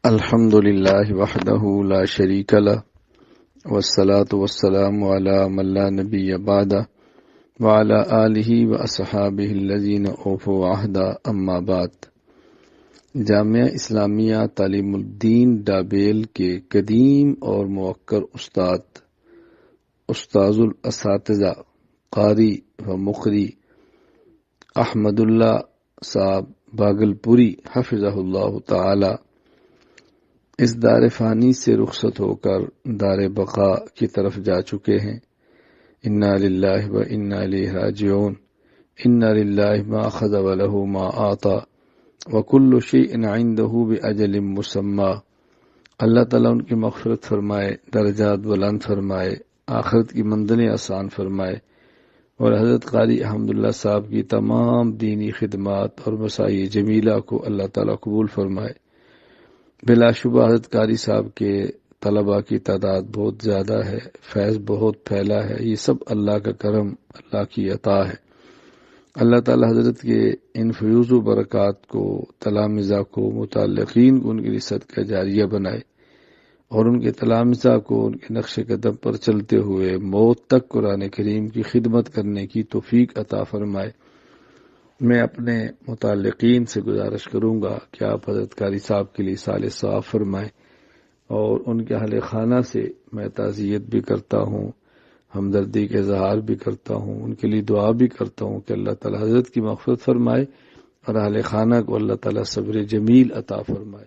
الحمد للہ وحدہ لا شریک لہ والصلاة والسلام علی من لا نبی بعدہ وعلی آلہ واصحابہ الذین اوفوا عہدہ اما بعد۔ جامعہ اسلامیہ تعلیم الدین ڈابیل کے قدیم اور موقر استاذ الاساتذہ قاری و مقری احمد اللہ صاحب باگلپوری حفظہ اللہ تعالی اس دار فانی سے رخصت ہو کر دار بقا کی طرف جا چکے ہیں۔ انا للہ و انا الیہ راجعون۔ انا للہ ما اخذ وله ما اعطى وکل شیء عنده باجل مسمى۔ اللہ تعالیٰ ان کی مغفرت فرمائے، درجات بلند فرمائے، آخرت کی منزلیں آسان فرمائے، اور حضرت قاری احمد اللہ صاحب کی تمام دینی خدمات اور مساعی جمیلہ کو اللہ تعالیٰ قبول فرمائے۔ بلا شبہ حضرت قاری صاحب کے طلباء کی تعداد بہت زیادہ ہے، فیض بہت پھیلا ہے، یہ سب اللہ کا کرم، اللہ کی عطا ہے۔ اللہ تعالیٰ حضرت کے ان فیوز و برکات کو، تلامذہ کو، متعلقین کو ان کے لیے صدقہ جاریہ بنائے، اور ان کے تلامذہ کو ان کے نقش قدم پر چلتے ہوئے موت تک قرآن کریم کی خدمت کرنے کی توفیق عطا فرمائے۔ میں اپنے متعلقین سے گزارش کروں گا کہ آپ حضرت قاری صاحب کے لیے سال ثواب فرمائیں، اور ان کے اہل خانہ سے میں تعزیت بھی کرتا ہوں، ہمدردی کا اظہار بھی کرتا ہوں، ان کے لیے دعا بھی کرتا ہوں کہ اللہ تعالی حضرت کی مغفرت فرمائے اور اہل خانہ کو اللہ تعالی صبر جمیل عطا فرمائے۔